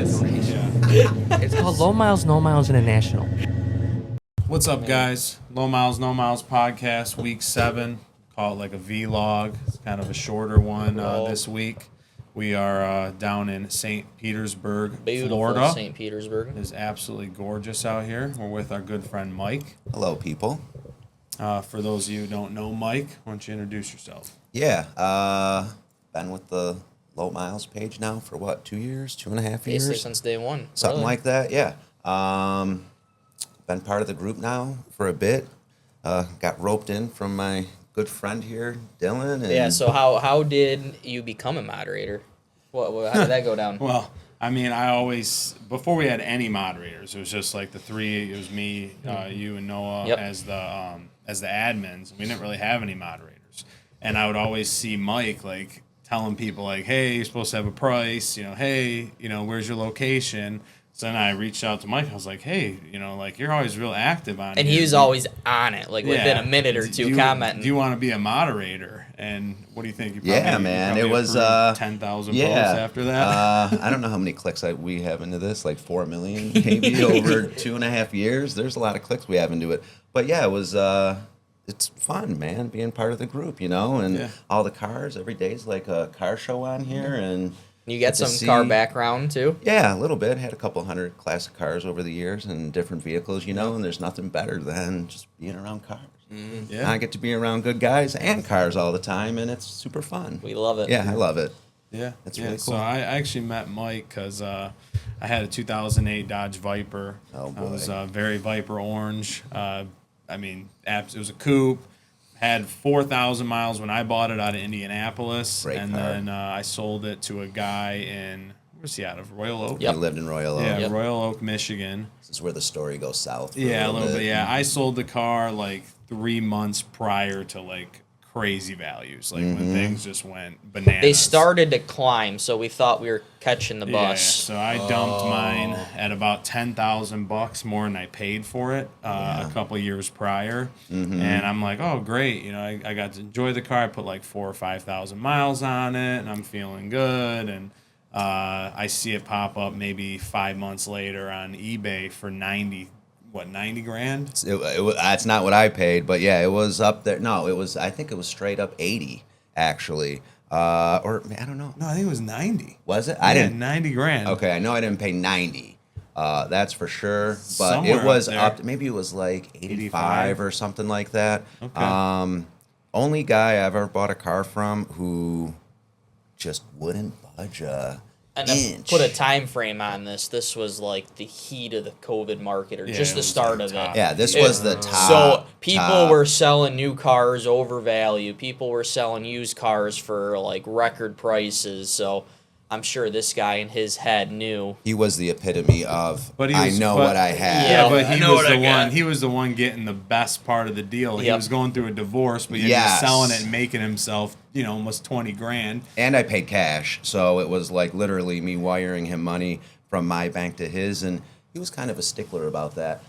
It's called Low Miles, No Miles International. What's up, guys? Low Miles, No Miles podcast, week 7. Call it like a vlog. It's kind of a shorter one this week. We are down in St. Petersburg, Beautiful Florida. St. Petersburg. It is absolutely gorgeous out here. We're with our good friend Mike. Hello, people. For those of you who don't know Mike, why don't you introduce yourself? Yeah, been with the Low Miles page now for what, 2 years, 2.5 years? Basically since day one. Something really. like that, yeah. Been part of the group now for a bit. Got roped in from my good friend here, Dylan. And Yeah, so how did you become a moderator? How did that go down? Well, I mean, I always, before we had any moderators, it was just like the three. It was me, you, and Noah as the admins. We didn't really have any moderators, and I would always see Mike like telling people like, "Hey, you're supposed to have a price." Hey, where's your location? So then I reached out to Mike. I was like, "Hey, like you're always real active on." And here. he was always on it, like within a minute or two, commenting. Do you want to be a moderator? And what do you think? Man, it was 10,000 posts after that. I don't know how many clicks we have into this, like 4 million maybe over 2.5 years. There's a lot of clicks we have into it, but yeah, it was. It's fun, man, being part of the group, and all the cars. Every day is like a car show on here, and you get some car background too? Yeah, a little bit. Had a couple hundred classic cars over the years and different vehicles, and there's nothing better than just being around cars. Mm-hmm. Yeah. I get to be around good guys and cars all the time, and it's super fun. We love it. Yeah, I love it. Yeah, it's really cool. So I actually met Mike because I had a 2008 Dodge Viper. Oh, boy. It was very Viper orange. It was a coupe. Had 4,000 miles when I bought it out of Indianapolis. Great and car. then I sold it to a guy in, where's he out of? Royal Oak? Yep. He lived in Royal Oak. Yeah, Royal Oak, Michigan. This is where the story goes south. Yeah, a little bit. Yeah, I sold the car like 3 months prior to like crazy values, like when things just went bananas. They started to climb, so we thought we were catching the bus. Yeah, so I dumped mine at about $10,000 more than I paid for it a couple years prior, and I'm like, oh great, I got to enjoy the car. I put like 4,000 or 5,000 miles on it, and I'm feeling good. And I see it pop up maybe 5 months later on eBay for 90 grand? That's not what I paid, but yeah, it was up there. No, I think it was straight up 80, actually. Or, I don't know. No, I think it was 90. Was it? I didn't. 90 grand. Okay, I know I didn't pay 90. That's for sure. But Somewhere it was up maybe it was like 85 or something like that. Okay. Only guy I ever bought a car from who just wouldn't budge And inch. to put a time frame on this, this was like the heat of the COVID market, or just the start of it. Yeah, this was the top. So people were selling new cars over value. People were selling used cars for like record prices. So I'm sure this guy in his head knew. He was the epitome of, what I have. Yeah, but he was the one. He was the one getting the best part of the deal. He was going through a divorce, but he was selling it and making himself, almost 20 grand. And I paid cash, so it was like literally me wiring him money from my bank to his, and he was kind of a stickler about that.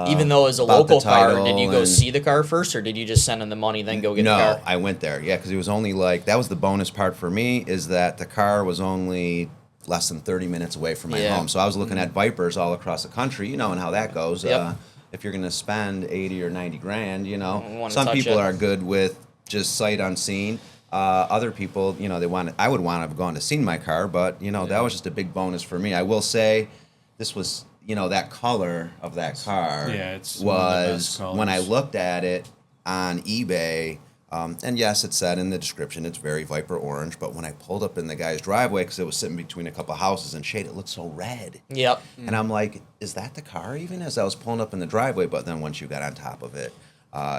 Even though it was a local car, did you go see the car first, or did you just send him the money, then go get the car? No, I went there, because it was only that was the bonus part for me, is that the car was only less than 30 minutes away from my home. So I was looking at Vipers all across the country, and how that goes. Yep. If you're going to spend 80 or 90 grand, some people are good with just sight unseen. Other people, I would want to have gone to seen my car, but, that was just a big bonus for me. I will say this was, that color of that car was, when I looked at it on eBay, and yes, it said in the description it's very Viper orange, but when I pulled up in the guy's driveway, because it was sitting between a couple houses and shade, it looked so red. Yep. And I'm like, is that the car even, as I was pulling up in the driveway? But then once you got on top of it,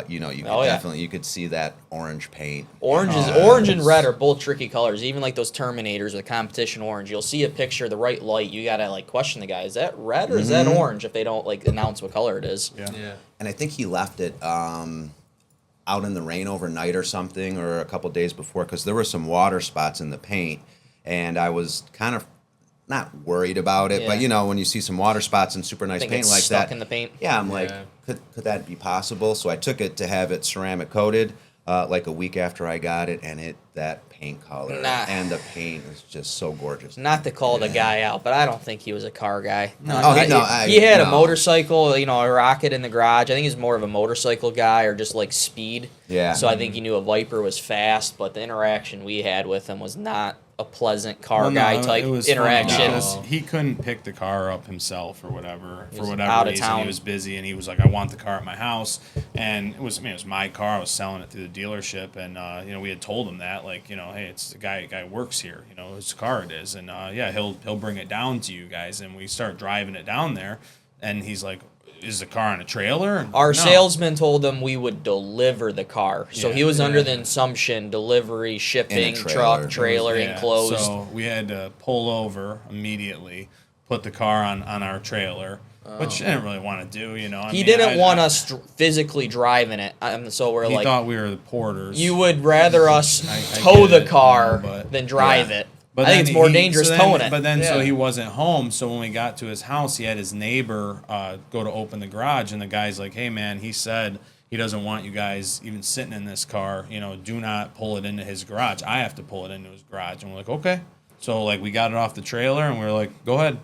you could definitely, you could see that orange paint. Orange and red are both tricky colors. Even like those Terminators with competition orange, you'll see a picture of the right light. You gotta question the guy: is that red or is that orange? If they don't announce what color it is. Yeah. And I think he left it out in the rain overnight or something, or a couple days before, because there were some water spots in the paint, and I was kind of not worried about it, but when you see some water spots and super nice paint like stuck that, in the paint. yeah, I'm like, could that be possible? So I took it to have it ceramic coated. like a week after I got it, and that paint color Nah. and the paint is just so gorgeous. Not to call the guy out, but I don't think he was a car guy. No, He had a no. motorcycle, a rocket in the garage. I think he's more of a motorcycle guy or just like speed. Yeah. So I think he knew a Viper was fast, but the interaction we had with him was not a pleasant car guy type it was interaction. funny because he couldn't pick the car up himself or whatever for was whatever out of reason. town. He was busy and he was like, "I want the car at my house," and it was my car. I was selling it through the dealership, and we had told him that, like, hey, it's the guy works here, his car it is, and yeah, he'll bring it down to you guys, and we start driving it down there, and he's like, "Is the car on a trailer?" And Our no. salesman told him we would deliver the car. So Yeah, he was under yeah. the assumption delivery, shipping, trailer. truck, trailer, Yeah, enclosed. So we had to pull over immediately, put the car on our trailer, which I didn't really want to do, He didn't want us physically driving it. So we're He like, thought we were the porters. you would rather us I tow get the it, car but- than drive Yeah. it. But I think then it's more he- dangerous so towing then, it. But then, so Yeah. he wasn't home. So when we got to his house, he had his neighbor go to open the garage, and the guy's like, "Hey, man, he said he doesn't want you guys even sitting in this car. Do not pull it into his garage. I have to pull it into his garage." And we're like, "Okay." So like we got it off the trailer, and we were like, "Go ahead."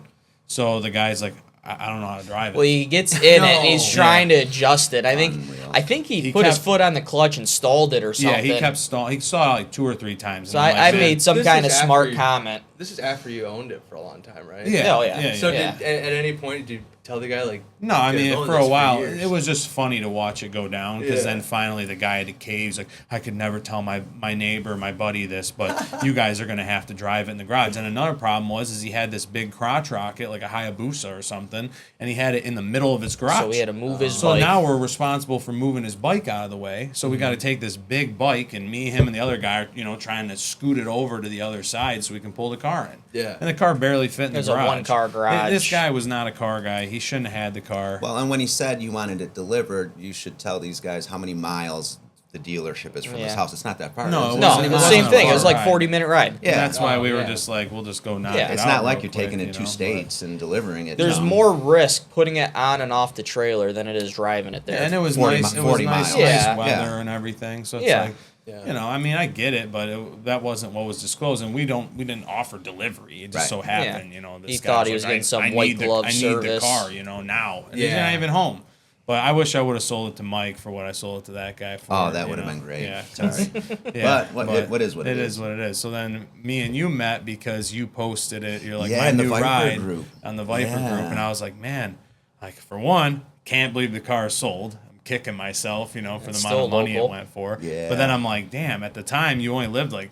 So the guy's like, I don't know how to drive it. Well, he gets in it and he's No. trying to adjust it. Unreal. I think he He put his kept- foot on the clutch and stalled it or yeah, something. he kept stalling. He saw it like 2 or 3 times. So and I'm I like, made some This kind of is after smart you- comment. This is after you owned it for a long time, right? Yeah. Oh, yeah. So Yeah. did at any point did you tell the guy like? No, I "Yeah, mean, I've owned for a this while, years." it was just funny to watch it go down because Yeah. then finally the guy had to cave. He's like, I could never tell my neighbor, my buddy this, but you guys are going to have to drive it in the garage. And another problem is he had this big crotch rocket, like a Hayabusa or something, and he had it in the middle of his garage. So we had to move his So bike. now we're responsible for moving his bike out of the way. So we got to take this big bike, and me, him, and the other guy are, trying to scoot it over to the other side so we can pull the car in. Yeah. And the car barely fit in There's the a garage. one-car garage. This guy was not a car guy. He shouldn't have had the car. Well, and when he said you wanted it delivered, you should tell these guys how many miles the dealership is from his Yeah. house. It's not that far. No, is it No, wasn't the even same a thing. It far was like ride. 40-minute ride. Yeah. That's why we were yeah. just like, we'll just go knock Yeah. it It's out not like real you're quick, taking it you two know, states and delivering it. There's No. more risk putting it on and off the trailer than it is driving it but- there. and it was 40 nice. mi- It was 40 nice, miles. nice Yeah. weather Yeah. and everything. So it's Yeah. like, Yeah. I mean, I get it, but that wasn't what was disclosed, and we didn't offer delivery. It just Right. so happened, Yeah. This He guy thought he like, was getting some I white need glove I need service. the car, now. And he's Yeah. not even home. But I wish I would have sold it to Mike for what I sold it to that guy for. Oh, that you would have know? been great. Yeah. Sorry. Yeah, But what is what it it is. is what it is. So then me and you met because you posted it. You're like, Yeah, my in the new Viper ride group. on the Viper Yeah. group, and I was like, man, like for one, can't believe the car is sold. I'm kicking myself, for the It's amount still of money local. it went for. Yeah. But then I'm like, damn, at the time you only lived like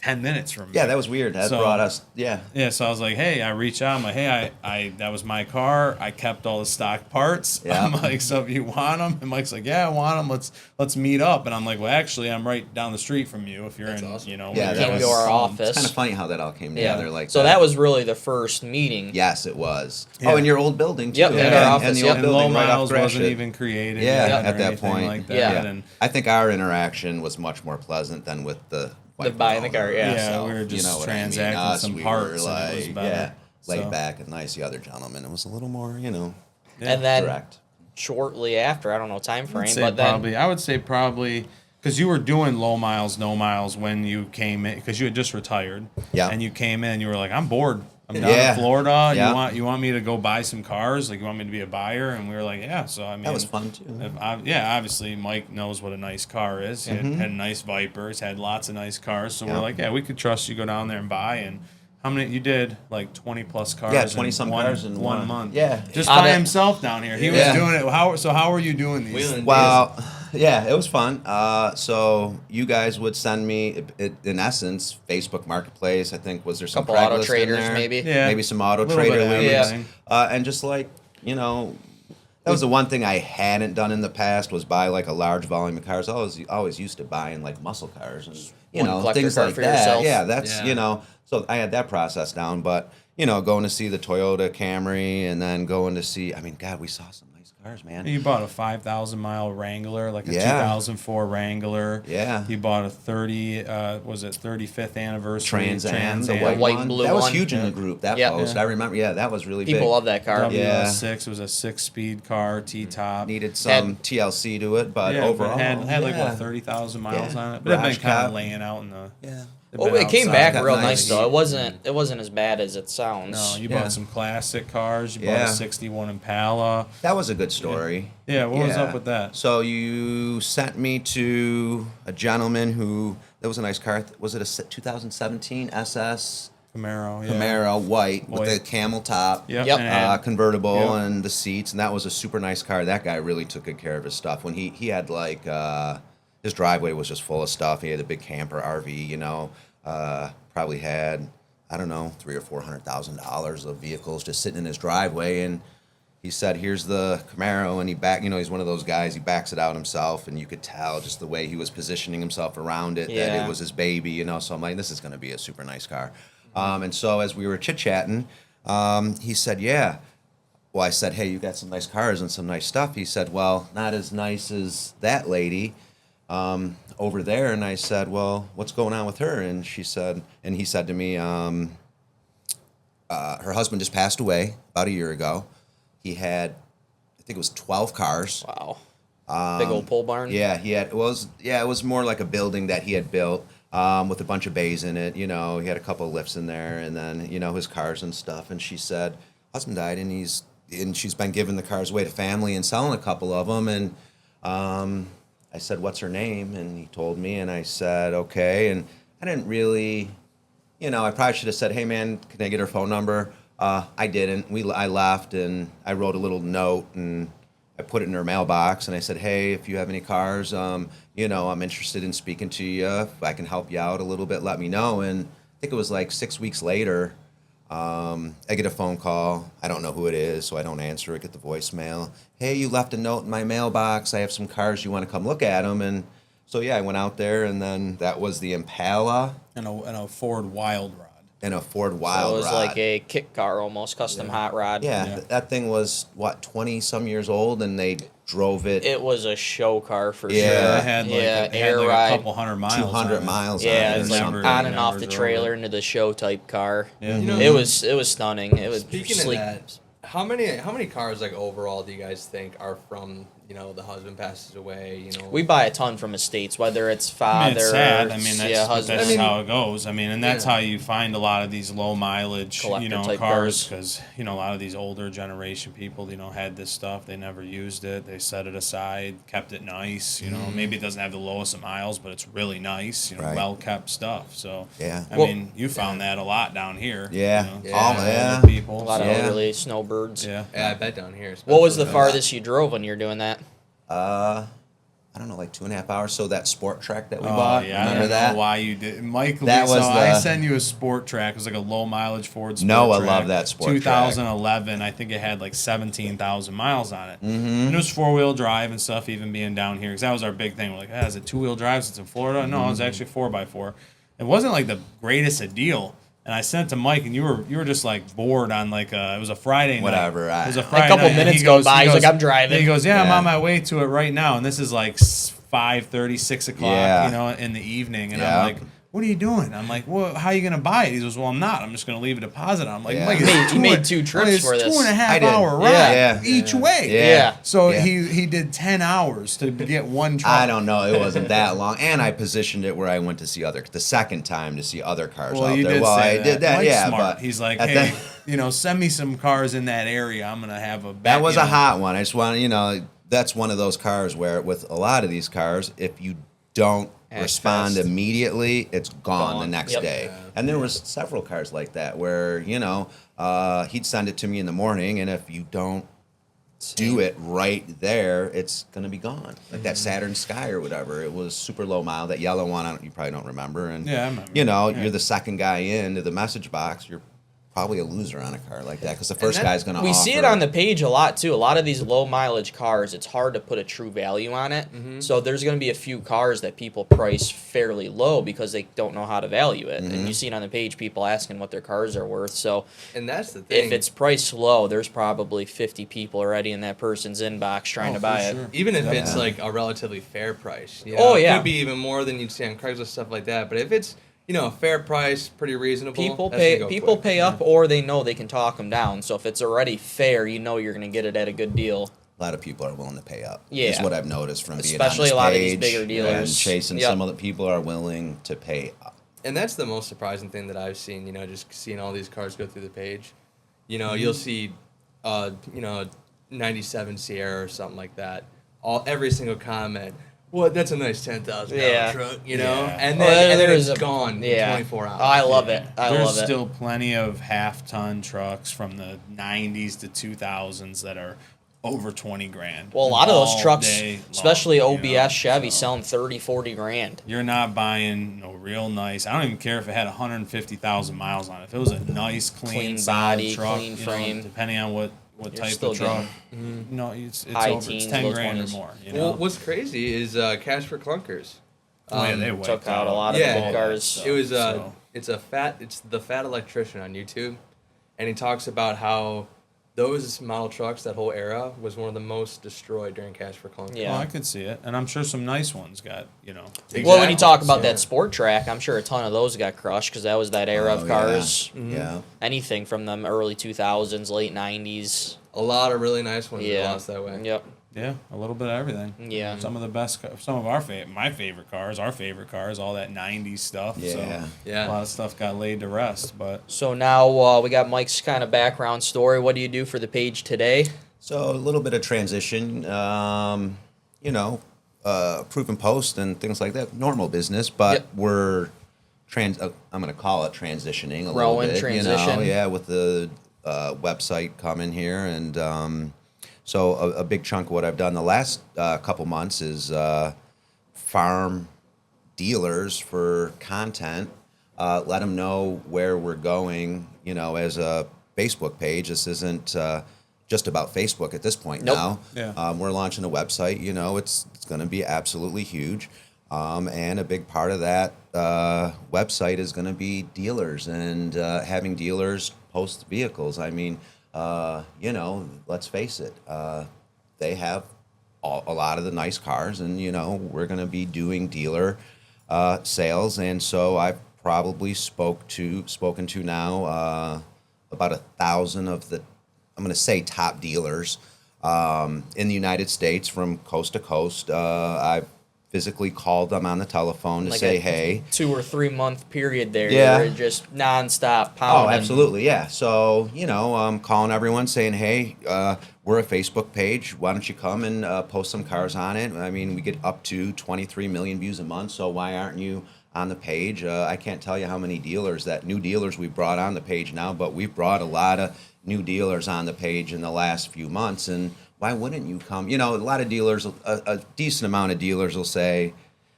10 minutes from me. Yeah, that was weird. That So- brought us. Yeah. Yeah, so I was like, hey, I reached out. I'm like, hey, I that was my car. I kept all the stock parts. Yeah. I'm like, so if you want them, and Mike's like, yeah, I want them. Let's meet up. And I'm like, well, actually, I'm right down the street from you. If you're That's in, awesome. Yeah, where that you're Came was- to our from. office. It's kind of funny how that all came Yeah. together. Like So that was really the first meeting. Yes, it was. Yeah. Oh, in your old building too. Yep, in and, our office, and the yep. old And Low building right off Miles wasn't Gresham. even created. Yeah, yet or at that anything point. like that. Yeah. And I think our interaction was much more pleasant than with the buying the car, yeah. Yeah, we were just what I mean? transacting Us, some we parts were and it was like, better. yeah, laid So- back and nice. The other gentleman, it was a little more, And then direct. shortly after, I don't know time frame, I would say probably because you were doing low miles, no miles when you came in because you had just retired. Yeah. And you came in, you were like, I'm bored. I'm down Yeah. in Florida. Yeah. You want me to go buy some cars? Like you want me to be a buyer? And we were like, yeah. So I mean, That was fun too. obviously Mike knows what a nice car is. He had nice Vipers, had lots of nice cars. So Yeah. we're like, yeah, we could trust you go down there and buy. And how many you did? Like 20 plus cars. Yeah, in 20-some one, cars in one one. month. Yeah. just On by it- himself down here. He was Yeah. doing it. How were you doing these? Wheeling Well, yeah, it was fun. So you guys would send me, in essence, Facebook Marketplace. I think was there some Couple auto Craigslist in traders, there? maybe? Yeah. Maybe some auto Little bit trader of leads. everything. And just like that was the one thing I hadn't done in the past was buy like a large volume of cars. I always used to buying like muscle cars and One collector things car like for that. yourself. Yeah, that's Yeah. So I had that process down, but going to see the Toyota Camry and then going to see. I mean, God, we saw some nice cars, man. You bought a 5,000-mile Wrangler, like a Yeah. 2004 Wrangler. Yeah. You bought a 35th anniversary Trans Am, the Am. white, white one. and blue that was one. huge in Yeah. the group. That Yep. post, Yeah. I remember. Yeah, that was really People big. love that car. Yeah. WS6 was a 6-speed car, T-top. Needed some TLC to it, but yeah, overall, but had like yeah. what 30,000 miles Yeah. on it. But it'd been Garage kind cab. of laying out in the. Yeah. it'd Oh, been it came outside. back Got real nice nice though. heat. It wasn't as bad as it sounds. No, you Yeah. bought some classic cars. You bought Yeah. a '61 Impala. That was a good story. Yeah, what was up with that? So you sent me to a gentleman who that was a nice car. Was it a 2017 SS Camaro. Yeah. Camaro white with the White. camel top? Yep. Yep. and it had- Convertible Yep. and the seats, and that was a super nice car. That guy really took good care of his stuff. When he had like his driveway was just full of stuff. He had a big camper RV, probably had I don't know $300,000 or $400,000 of vehicles just sitting in his driveway. And he said, "Here's the Camaro," and he's one of those guys. He backs it out himself, and you could tell just the way he was positioning himself around it that Yeah. it was his baby. So I'm like, this is going to be a super nice car. And so as we were chit-chatting, he said, yeah. Well, I said, hey, you got some nice cars and some nice stuff. He said, well, not as nice as that lady over there. And I said, well, what's going on with her? And he said to me, her husband just passed away about a year ago. He had, I think it was 12 cars. Wow. Big old pole barn. Yeah, it was more like a building that he had built with a bunch of bays in it. He had a couple of lifts in there, and then his cars and stuff. And she said, husband died, and she's been giving the cars away to family and selling a couple of them. And I said, what's her name? And he told me, and I said, okay. And I didn't really, I probably should have said, hey man, can I get her phone number? I didn't. I left, and I wrote a little note, and I put it in her mailbox, and I said, hey, if you have any cars, I'm interested in speaking to you. If I can help you out a little bit, let me know. And I think it was like 6 weeks later, I get a phone call. I don't know who it is, so I don't answer it, get the voicemail. Hey, you left a note in my mailbox. I have some cars. You want to come look at them? And so, yeah, I went out there, and then that was the Impala and a Ford Wild Rod. and a Ford So Wild it was Rod. like a kit car almost, custom hot rod. Yeah, that thing was, 20-some years old, and they drove it. It was a show car for Yeah. sure. It had like, yeah, it air had like ride. a couple hundred miles. 200 on it. miles Yeah, on it it was or like something. on and off the Never drove trailer it. into the show type car. Yeah. It was stunning. It was Speaking sleek. of that, how many cars like overall do you guys think are from the husband passes away? We buy a ton from estates, whether it's I father, mean, it's sad. I mean, that's, husband. that's how it goes. I mean, and that's Yeah. how you find a lot of these low mileage, Collector-type cars, cars. because a lot of these older generation people, had this stuff. They never used it. They set it aside, kept it nice. Maybe it doesn't have the lowest of miles, but it's really nice. Right. Well kept stuff. So Yeah. I Well- mean, you found that a lot down here. Yeah. Yeah. Yeah. People. a lot of Yeah. elderly snowbirds. Yeah. Yeah, I bet down here. What was the especially. farthest you drove when you were doing that? I don't know, like 2.5 hours. So that sport track that we Oh bought, yeah, I remember don't that? know why you did, Mike. That so was I the- sent you a sport track. It was like a low mileage Ford. Sport Noah track. loved that sport track. 2011. I think it had like 17,000 miles on it. Mm-hmm. And it was 4-wheel drive and stuff. Even being down here, because that was our big thing. We're like, is it 2-wheel drive? Since in Florida, no, it was actually 4x4. It wasn't like the greatest a deal. And I sent it to Mike, and you were just like bored on like it was a Friday night. Whatever, It was a a Friday couple night, and minutes he go goes- by, he he's goes- like, "I'm driving." and he goes, yeah, I'm Yeah. on my way to it right now, and this is like 5:30, 6 o'clock, Yeah. in the evening, and Yeah. I'm like, what are you doing? I'm like, well, how are you gonna buy it? He goes, well, I'm not. I'm just gonna leave a deposit on. I'm like, Yeah. Mike, He it's made- he made 2 trips it's for this. 2.5 I did. hour ride Yeah. each way. Yeah. So Yeah. he did 10 hours to get one truck. I don't know. It wasn't that long, and I positioned it where I went to see the second time to see other cars Well, out you there. did Well, say I did that, Mike's yeah. smart. But He's like, at hey, that- send me some cars in that area. I'm gonna have a. that was a hot one. I just want that's one of those cars where with a lot of these cars, if you don't Act respond fast. immediately, it's gone the Gone. next Yep. day. And there was several cars like that where he'd send it to me in the morning, and if you don't do it right there, it's gonna be gone. Like that Saturn Sky or whatever. It was super low mile. That yellow one, you probably don't remember. And Yeah, I remember. you know, Yeah. you're the second guy into the message box. You're probably a loser on a car like that because the first guy's going to. We see it on the page a lot too. A lot of these low mileage cars, it's hard to put a true value on it. So there's going to be a few cars that people price fairly low because they don't know how to value it. And you see it on the page, people asking what their cars are worth. So, and that's the thing. If it's priced low, there's probably 50 people already in that person's inbox trying to buy it. Sure. Even if it's like a relatively fair price. You know? Oh, yeah. It could be even more than you'd see on Craigslist, stuff like that. But if it's, you know, a fair price, pretty reasonable. People that's gonna pay. go People quick. pay up, or they know they can talk them down. So if it's already fair, you know you're going to get it at a good deal. A lot of people are willing to pay up. Yeah. Is what I've noticed from Especially being a on lot this of these page bigger dealers. and chasing. Yep. Some of the people are willing to pay up. And that's the most surprising thing that I've seen, you know, just seeing all these cars go through the page. You know, you'll see, you know, 97 Sierra or something like that. Every single comment, what, that's a nice $10,000 truck, you know? Yeah. And then there's it's gone in 24 hours. Oh, I love it. I There's love it. still plenty of half-ton trucks from the 90s to 2000s that are over 20 grand. Well, a lot of those all trucks, day long, especially you OBS know, Chevy, so selling 30, 40 grand. You're not buying no real nice. I don't even care if it had 150,000 miles on it. If it was a nice, clean Clean body, solid truck, clean you frame. know, depending on what You're type still of truck, getting no, it's high over. teens, It's 10 low grand 20s. or more. You know, Well, what's crazy is Cash for Clunkers. oh, yeah, they took wiped out a lot of Yeah. the all cars. stuff, It was so. it's the fat electrician on YouTube, and he talks about how those model trucks, that whole era, was one of the most destroyed during Cash for Clunkers. Yeah. Well, I could see it, and I'm sure some nice ones got, you know. Well, when you talk Exactly. about Yeah. that sport track, I'm sure a ton of those got crushed because that was that era of Oh, cars. Yeah. Anything from the early 2000s, late 90s. A lot of really nice ones were Yeah. lost that way. Yep. Yeah, a little bit of everything. Yeah. Some of the best, some of my favorite cars, all that 90s stuff. Yeah. So Yeah. a lot of stuff got laid to rest, but So now we got Mike's kind of background story. What do you do for the page today? So a little bit of transition, you know, proof and post and things like that. Normal business, but Yep. we're I'm going to call it transitioning a Growing, little bit. transition. You know, yeah, with the website coming here, and so a big chunk of what I've done the last couple months is farm dealers for content. Let them know where we're going. You know, as a Facebook page. This isn't just about Facebook at this point Nope. now. Yeah. We're launching a website. You know, it's going to be absolutely huge. And a big part of that website is going to be dealers and having dealers post vehicles. I mean, you know, let's face it, they have a lot of the nice cars, and, you know, we're going to be doing dealer sales. And so I've probably spoken to now about 1,000 of the, I'm going to say, top dealers in the United States from coast to coast. I've physically called them on the telephone to Like say, a hey. 2 or 3 month period there. Yeah. You're just nonstop Oh, pounding. absolutely, yeah. So, you know, I'm calling everyone saying, hey, we're a Facebook page. Why don't you come and post some cars on it? I mean, we get up to 23 million views a month, so why aren't you on the page? I can't tell you how many new dealers we brought on the page now, but we've brought a lot of new dealers on the page in the last few months, and why wouldn't you come? You know, a lot of dealers, a decent amount of dealers will say,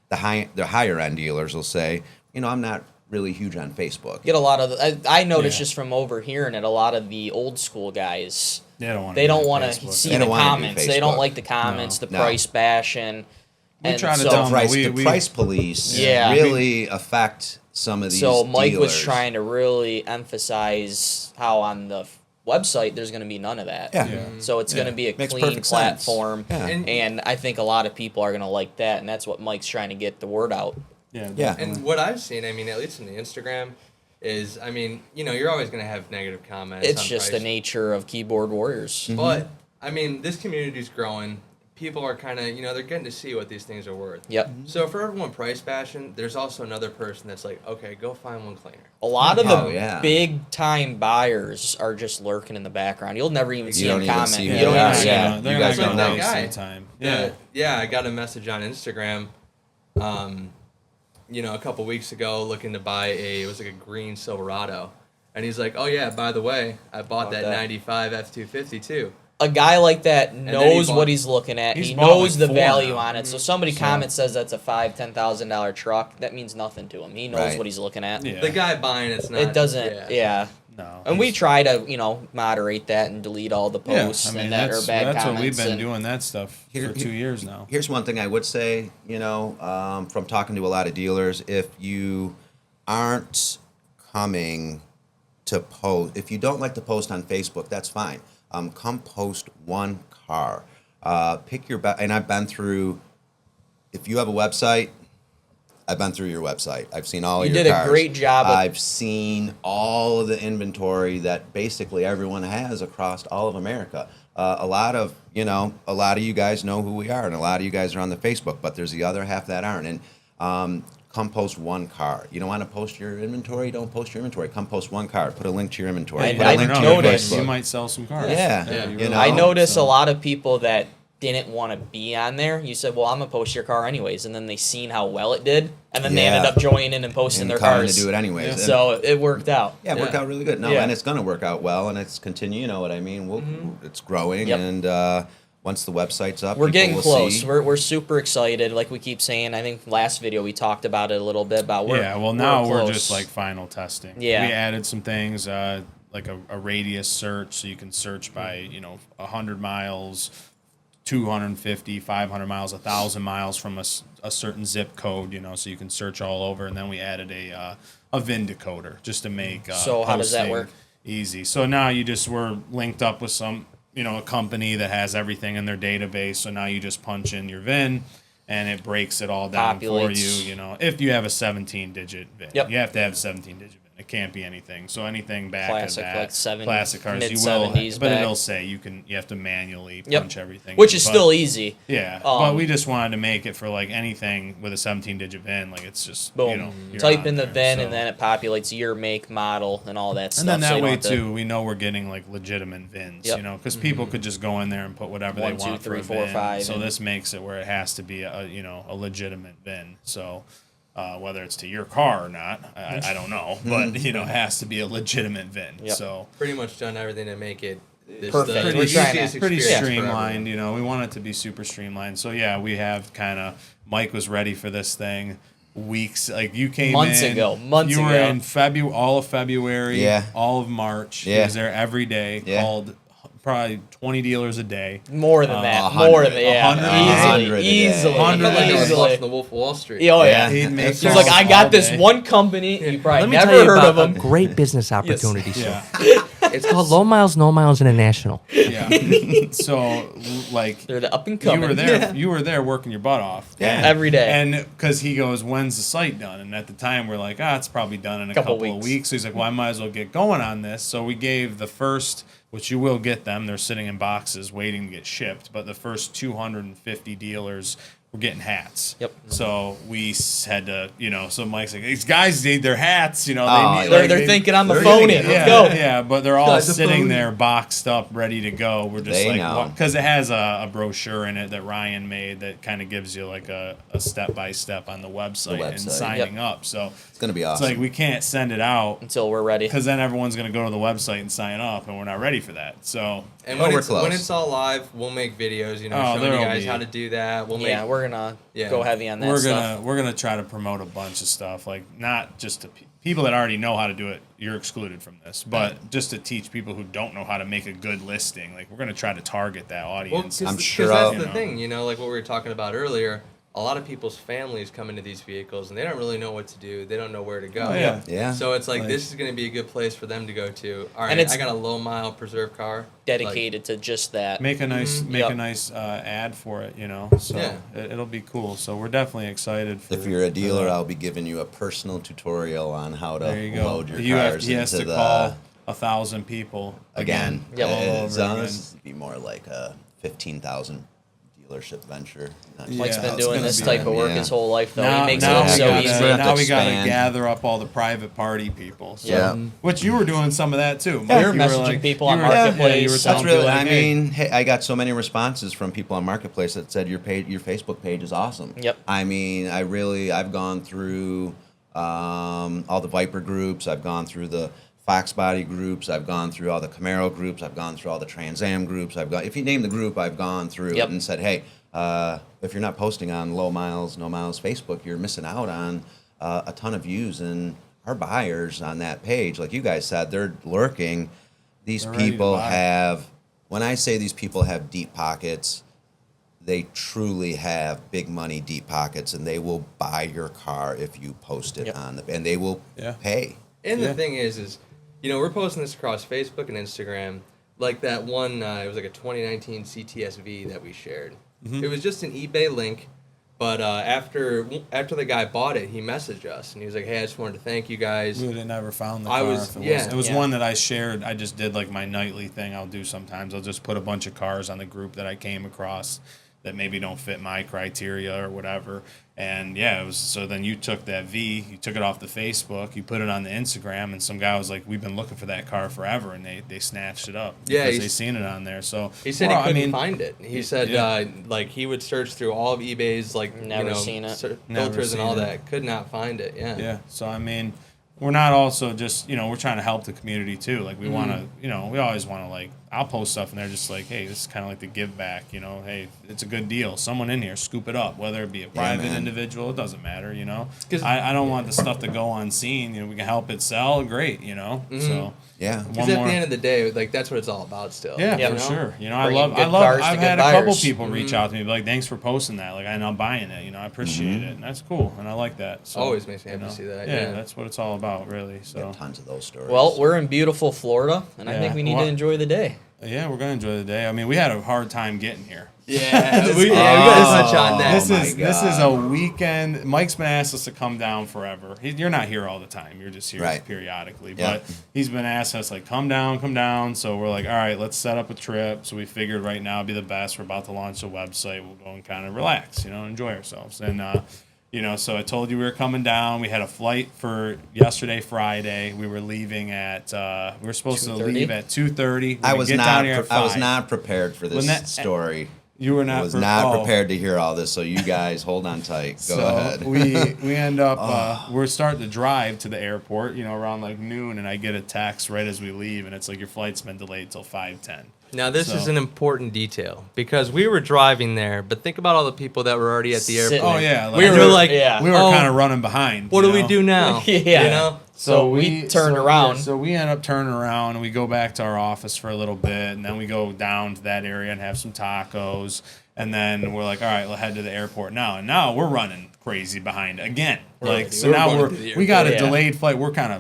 the higher end dealers will say, you know, I'm not really huge on Facebook. Get a lot of I noticed Yeah. just from overhearing it, a lot of the old school guys, They don't want. they don't want to see They the don't wanna do comments. They don't Facebook. like the comments, the No. price bashing. We try to so, tell them Price, we- the we- price police Yeah. really affect some of these So Mike was dealers. trying to really emphasize how on the website there's going to be none of that. Yeah. Yeah. So it's going to Yeah. be a Makes clean perfect sense. platform, Yeah. and I think a lot of people are going to like that, and that's what Mike's trying to get the word out. Yeah. Yeah. And what I've seen, I mean, at least in the Instagram, is, I mean, you know, you're always going to have negative comments. It's on just price. the nature of keyboard warriors. But, I mean, this community's growing. People are kind of, you know, they're getting to see what these things are worth. Yep. So for everyone price bashing, there's also another person that's like, okay, go find one cleaner. A lot of Oh, the yeah. big time buyers are just lurking in the background. You'll never even see don't them even comment. see You who don't they even are. see Yeah. them. They're You not guys gonna don't know. waste Guy. their time. Yeah. Yeah. Yeah, I got a message on Instagram, you know, a couple weeks ago looking to buy it was like a green Silverado. And he's like, oh, yeah, by the way, I bought that that. 95 F-250 too. A guy like that then he knows bought- what he's looking at. He's He bought knows like the 4 value now. on it. So somebody comments says that's a $5,000-$10,000 truck. That means nothing to him. He knows Right. what he's looking at. Yeah. The guy buying it's not. It doesn't. Yeah. No. And we try to, moderate that and delete all the Yeah, posts I mean, and that are that's bad what comments. we've been and- doing that stuff for 2 years now. Here's one thing I would say, from talking to a lot of dealers, if you aren't coming to post, if you don't like to post on Facebook, that's fine. Come post one car. Pick your and I've been through. If you have a website, I've been through your website. I've seen all You your did cars. a great job. I've seen all of the inventory that basically everyone has across all of America. A lot of you guys know who we are, and a lot of you guys are on the Facebook, but there's the other half that aren't. And come post one car. You don't want to post your inventory? Don't post your inventory. Come post one car. Put a link to your inventory. Put a I link to know, your noticed- Facebook. you might sell some cars. Yeah, you you know. I noticed so- a lot of people that didn't want to be on there. You said, well, I'm going to post your car anyways. And then they seen how well it did. And then they ended Yeah. up joining and posting And their coming cars. to do it anyways. And- So it worked out. Yeah, it worked out really good. No, Yeah. and it's going to work out well, and it's continue. You know what I mean? It's growing, Yep. and once the website's up, We're people getting will close. see. We're super excited. Like we keep saying, I think last video we talked about it a little bit about Now we're close. just like final testing. Yeah. We added some things like a radius search, so you can search by 100 miles, 250, 500 miles, 1,000 miles from a certain zip code. So you can search all over. And then we added a VIN decoder just to make So how does that posting work? easy. So now we're linked up with some a company that has everything in their database. So now you just punch in your VIN, and it breaks it all down for Populates. you. If you have a 17-digit VIN, Yep. you have to have a 17-digit VIN. It can't be anything. So anything back Classic, of that, like classic cars, you will. mid-70s But back. it'll say you have to manually Yep. punch everything, Which in. is But- still easy. Yeah, Um, but we just wanted to make it for like anything with a 17-digit VIN. Like it's just Boom. you're Type on in the there, VIN, so. and then it populates year, make, model, and all that stuff. And then so that you don't way have to- too, we know we're getting like legitimate VINs, Yep. because people could just go in there and put whatever 1, they 2, want 3, for 4, a VIN. 5, So and- this makes it where it has to be a legitimate VIN. So whether it's to your car or not, I don't know, but it has to be a legitimate VIN. Yep. So Pretty much done everything to make it Perfect. the We're trying to- easiest pretty experience for streamlined. everyone. We want it to be super streamlined. So yeah, we have kind of Mike was ready for this thing weeks. Like you came Months in, ago. You were ago. in February, all of February, Yeah. all of March. He Yeah. was there every day. Yeah. Called probably 20 dealers a day. More than that. 100. More than that. Yeah. 100 a Easily. day. Easily. I felt like I was Easily. watching The Wolf of Wall Street. Oh, Yeah. yeah. He'd make He's like, I calls got all this day. one company. You probably Let me never tell you heard about of them. a great business opportunity. Yeah. It's called Low Miles, No Miles International. Yeah. So like They're the up and you coming. were there. You were there working your butt off. Yeah. Every day. And because he goes, when's the site done? And at the time, we're like, it's probably done in a couple of weeks. So he's like, well, I might as well get going on this. So we gave the first, which you will get them. They're sitting in boxes waiting to get shipped. But the first 250 dealers were getting hats. Yep. So we had to, so Mike's like, these guys need their hats. They Oh, need, They're they- thinking I'm a they're phony. getting- Let's yeah, go. yeah, but they're all Guys are sitting phony. there boxed up, ready to go. We're just They like, know. because it has a brochure in it that Ryan made that kind of gives you like a step by step on the website, and website. signing up. So It's going to be it's awesome. like we can't send it out Until we're ready. because then everyone's going to go to the website and sign up, and we're not ready for that. So And Well, when we're it's, when close. it's all live, we'll make videos, Oh, showing you there'll guys be- how to do that. We'll Yeah, make we're gonna Yeah. go heavy on that we're stuff. gonna try to promote a bunch of stuff, like not just to people that already know how to do it. You're excluded from this, but just to teach people who don't know how to make a good listing, like we're gonna try to target that Well, audience. I'm because sure that's I'll- the You know. thing, like what we were talking about earlier. A lot of people's families come into these vehicles and they don't really know what to do. They don't know where to go. Oh, yeah. Yeah. So it's like, Like- this is going to be a good place for them to go to. All right, And it's I got a low mile preserve car. Dedicated to just that. Make a nice Yep. ad for it, So Yeah. it'll be cool. So we're definitely excited. For, If you're a dealer, for that. I'll be giving you a personal tutorial on how to there you go. load your You have, cars he has into to the call 1,000 people again. Yep. all It's over honest, be more like a 15,000 dealership venture. Not Yeah, Mike's just been how it's doing gonna this be. type of work Yeah. his whole life, though. Now, he makes now it we look so gotta, easy. have to now we gotta expand. gather up all the private party people. So, Yeah. which you were doing some of that too. Yeah. You You're were messaging people on you were- Marketplace. you were That's telling That's really. people, like, I hey, mean, hey, I got so many responses from people on Marketplace that said your Facebook page is awesome. Yep. I mean, I've gone through all the Viper groups. I've gone through the Fox Body groups. I've gone through all the Camaro groups. I've gone through all the Trans Am groups. If you name the group, I've gone through Yep. it and said, hey, if you're not posting on Low Miles, No Miles Facebook, you're missing out on a ton of views and our buyers on that page, like you guys said, they're lurking. These They're ready to people buy. have, when I say these people have deep pockets, they truly have big money, deep pockets, and they will buy your car if you post it Yep. on and they will pay. And Yeah. the thing is, we're posting this across Facebook and Instagram. Like that one, it was like a 2019 CTSV that we shared. Mm-hmm. It was just an eBay link, but after the guy bought it, he messaged us and he was like, "Hey, I just wanted to thank you guys." We would have never found the I car. was- if it yeah. wasn't. It was Yeah. one that I shared. I just did like my nightly thing. I'll do sometimes. I'll just put a bunch of cars on the group that I came across that maybe don't fit my criteria or whatever. And yeah, it was. So then you took that V, you took it off the Facebook, you put it on the Instagram, and some guy was like, "We've been looking for that car forever," and they snatched it up Yeah, because he's- they seen it on there. So He said well, he couldn't I mean, find it. He said yeah. like he would search through all of eBay's Never seen it. Never filters and seen all it. that. Could not find it. Yeah. Yeah. So I mean, we're not also just we're trying to help the community too. Like we want to we always want to like I'll post stuff and they're just like, hey, this is kind of like the give back. Hey, it's a good deal. Someone in here, scoop it up. Whether it be a private man. individual, it doesn't matter. 'Cause- I don't want the stuff to go unseen. We can help it sell. Great. So Yeah. Because one at more. the end of the day, like that's what it's all about. Still. Yeah, Yeah. for You know? sure. I Bringing love. good cars to I've good had a couple buyers. people reach out to me, be like, "Thanks for posting that." Like, I'm buying it. I appreciate it, and that's cool, and I like that. So, Always makes me happy to see that, yeah. that's what it's all about, really. We So, have tons of those stories. Well, we're in beautiful Florida, and I Yeah. think we need Well- to enjoy the day. yeah, we're gonna enjoy the day. I mean, we had a hard time getting here. Yeah. we gotta touch on that. This my is a God. weekend. Mike's been asked us to come down forever. You're not here all the time. You're just here Right. periodically. Yeah. But he's been asking us like, come down. So we're like, all right, let's set up a trip. So we figured right now would be the best. We're about to launch a website. We'll go and kind of relax, enjoy ourselves. And so I told you we were coming down. We had a flight for yesterday, Friday. We were leaving at we were supposed to 2:30? leave at 2:30. I was get not. down here at I was 5. not prepared for this When that- story. You were not. I was not oh. prepared to hear all this. So you guys hold on tight. Go ahead. we end up we're starting to drive to the airport, around like noon, and I get a text right as we leave, and it's like your flight's been delayed till 5:10. Now this is So- an important detail because we were driving there, but think about all the people that were already at the Sitting. airport. Oh yeah, we were like, yeah. we were oh, kind of running behind. what do we do now? Yeah. So we turned around. So we end up turning around and we go back to our office for a little bit, and then we go down to that area and have some tacos, and then we're like, all right, we'll head to the airport now. And now we're running crazy behind again. Right. So We're now going to the we got a airport. Yeah. delayed flight. We're kind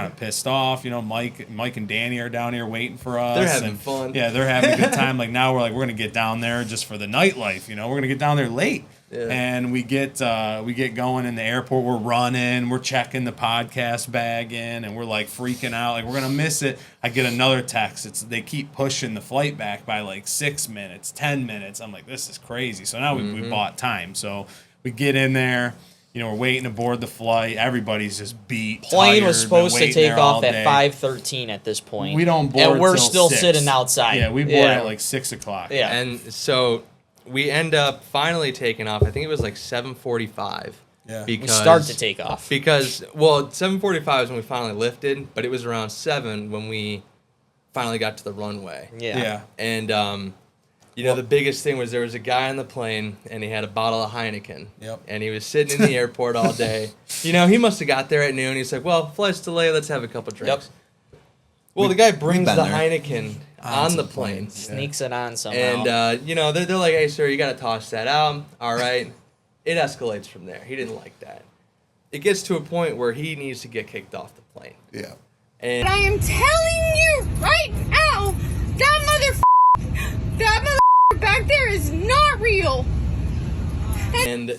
of pissed off. Mike and Danny are down here waiting for us. They're having and, fun. Yeah, they're having a good time. Like now we're gonna get down there just for the nightlife. We're gonna get down there late. Yeah. And we get going in the airport. We're running. We're checking the podcast bag in, and we're like freaking out. Like we're gonna miss it. I get another text. They keep pushing the flight back by like 6 minutes, 10 minutes. I'm like, this is crazy. So now we bought time. So we get in there. We're waiting to board the flight. Everybody's just beat. Plane tired, was supposed been to waiting take there all off at day. 5:13 at this point. We don't board. and we're till still 6. sitting outside. Yeah, we board at like 6 o'clock. Yeah. And so we end up finally taking off. I think it was like 7:45. Yeah. we Because start to take off. Because 7:45 is when we finally lifted, but it was around 7 when we finally got to the runway. Yeah. And the biggest thing was there was a guy on the plane and he had a bottle of Heineken. Yep. And he was sitting in the airport all day. He must have got there at noon. He's like, well, flight's delayed. Let's have a couple drinks. Well, the guy brings been the there. Heineken on the plane. Sneaks it on somehow. And, they're like, hey, sir, you got to toss that out. All right. It escalates from there. He didn't like that. It gets to a point where he needs to get kicked off the plane. Yeah. And But I am telling you right now, that mother back there is not real. And,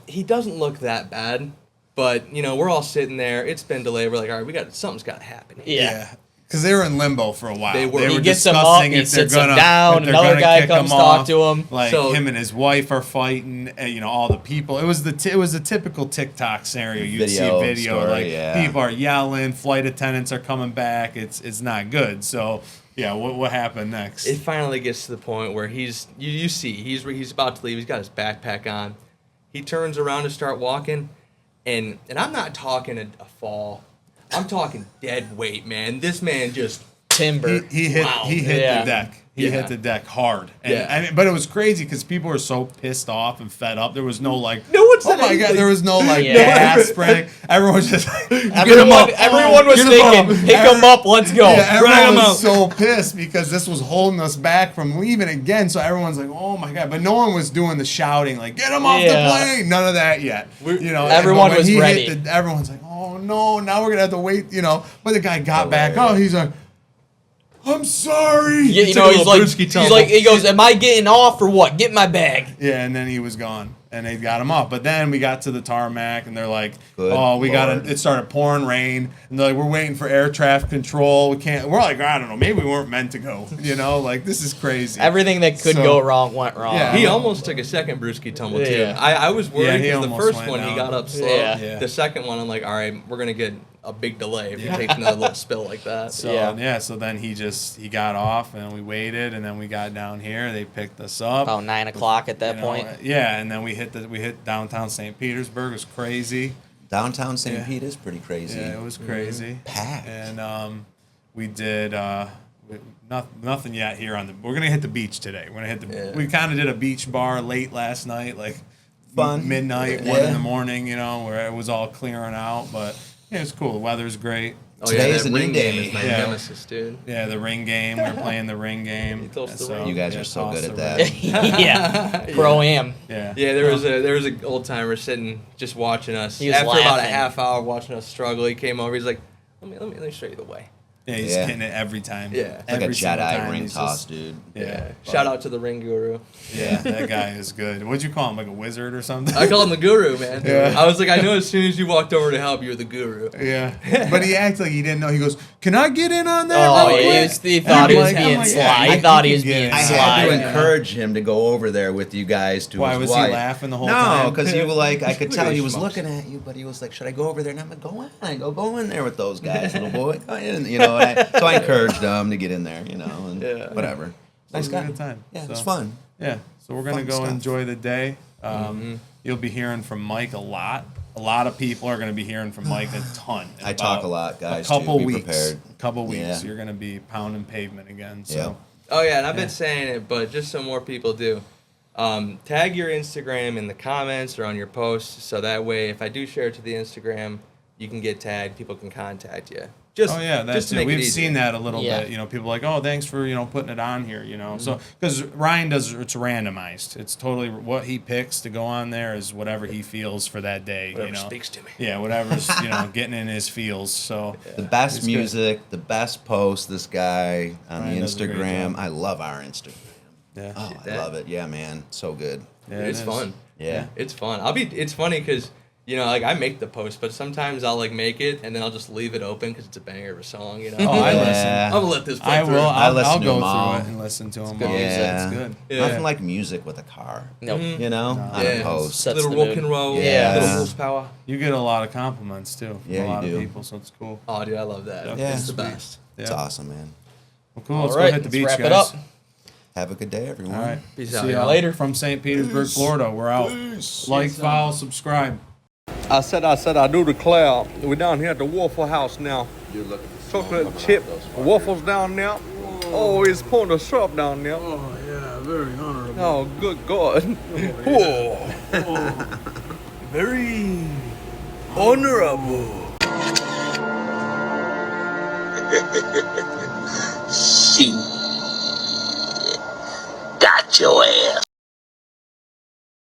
he doesn't look that bad, but, we're all sitting there. It's been delayed. We're like, all right, something's got to happen here. yeah. Because they were in limbo for a while. They were. He He gets him up, discussing he if they're sits him gonna- down, if they're another gonna guy kick comes him talk off. to him. Like So- him and his wife are fighting. All the people. It was a typical TikTok scenario. You'd see Video video story, like yeah. people are yelling, flight attendants are coming back. It's not good. So yeah, what happened next? It finally gets to the point where he's about to leave. He's got his backpack on. He turns around to start walking, and I'm not talking a fall. I'm talking dead weight, man. This man just timber. He hit Yeah. the deck. He hit the deck hard. And, Yeah. but it was crazy because people were so pissed off and fed up. There was no like, No one oh said my anything. God, there was no like Yeah. gas spraying. Everyone was just like, get him Everyone, up. everyone was Get him thinking, up. pick him up, let's go. Yeah, Drag everyone him was so pissed because this was holding us back from leaving again. So everyone's like, "Oh my God!" But no one was doing the shouting like, "Get him off the Yeah. plane!" None of that yet. Everyone but when was he hit ready. everyone's like, "Oh no! Now we're gonna have to wait." But the guy got back. Oh, he's like, "I'm sorry." Yeah, took a little brewski tumble. he goes, am I getting off or what? Get my bag. Yeah, and then he was gone, and they got him off. But then we got to the tarmac, and they're like, Good "Oh, we got Lord. to." It started pouring rain, and they're like, "We're waiting for air traffic control. We can't." We're like, "I don't know. Maybe we weren't meant to go." Like this is crazy. Everything that could So- go wrong went wrong. Yeah. He almost took a second brewski tumble too. Yeah. I was Yeah, worried he because the almost first went one he down. got up slow. Yeah. Yeah. The second one I'm like, all right, we're gonna get a big delay if he takes another little spill like that. So so then he got off, and we waited, and then we got down here. They picked us up. About 9 o'clock at that point. Yeah, and then we hit downtown St. Petersburg. It was crazy. Downtown St. Yeah. Pete is pretty crazy. Yeah, it was crazy. Packed. And we did nothing yet here on the. We're gonna hit the beach today. We're gonna hit the. Yeah. We kind of did a beach bar late last night, like Fun. midnight, Yeah. 1 in the morning. Where it was all clearing out, but yeah, it's cool. The weather's great. Oh, Today yeah, is that a new ring day. game is my Yeah. nemesis, dude. Yeah, the ring game. We're playing the ring game. tossed the ring. You guys are so toss good the at ring. that. Yeah. Pro-am. Yeah. Yeah, there was a old timer sitting just watching us. He was After about a laughing. half hour watching us struggle, he came over. He's like, let me show you the way. Yeah, he's Yeah. hitting it every time. Yeah. It's like a Every single Jedi time ring he's toss, just- dude. Yeah. Shout out to the ring guru. Yeah, that guy is good. What'd you call him? Like a wizard or something? I call him the guru, man. Yeah. I was like, I know as soon as you walked over to help, you were the guru. Yeah, but he acted like he didn't know. He goes, "Can I get in on that?" Oh, real he quick?" was- he thought he was I'm being like, sly. yeah, He you thought he can was get being in. I sly. had to Yeah. encourage him to go over there with you guys to Why his was wife. he laughing the whole No, time? because you were like, I could Look tell at he these was schmucks. looking at you, but he was like, "Should I go over there?" And I'm like, "Go on, go in there with those guys, little boy." Go in, so I encouraged him to get in there, and Yeah. whatever. It Nice was a guy. good time. Yeah, So, it's fun. Yeah, so we're gonna Fun go stuff. enjoy the day. You'll be hearing from Mike a lot. A lot of people are gonna be hearing from Mike a ton. in I talk about a lot, guys, A couple too. Be weeks. prepared. Couple weeks. Yeah. You're gonna be pounding pavement again. So. Yeah. Oh yeah, and I've been saying it, but just so more people do, tag your Instagram in the comments or on your posts, so that way if I do share it to the Instagram, you can get tagged. People can contact you. Just Oh yeah, that's just to it. make We've easy. seen that a little Yeah. bit. People like, oh, thanks for putting it on here. So because Ryan does, it's randomized. It's totally what he picks to go on there is whatever he feels for that day. Whatever speaks to me. Yeah, whatever's getting in his feels. So The best It's good. music, the best post. This guy on Ryan the does a great Instagram. job. I love our Instagram. yeah, Oh, I that. love it. Yeah, man, so good. yeah, It's it is. fun. Yeah. It's fun. It's funny because like I make the post, but sometimes I'll like make it and then I'll just leave it open because it's a banger of a song. Oh, I Yeah. listen. I'm gonna let this play I through. will. I I'll listen to go them all. through it and listen to them good all. music. Yeah. It's good. Yeah. Nothing like music with a car. Nope. On Yeah. a post. Sets Little the rock mood. and roll, Yeah. little horsepower. You get a lot of compliments too from Yeah, a lot you of do. people, so it's cool. Oh, dude, I love that. Yeah. It's the Sweet. best. Yeah. It's awesome, man. Well, cool. All Let's right, go hit the let's beach, wrap guys. it up. Have a good day, everyone. All right. Peace See out, y'all y'all. Later. from St. Petersburg, Florida. We're out. Like, follow, subscribe. I said I do declare. We're down here at the Waffle House now. Chocolate chip waffles down there. Oh, it's pouring the syrup down there. Oh, yeah, very honorable. Oh, good God. Whoa. Very honorable. Shit. Got your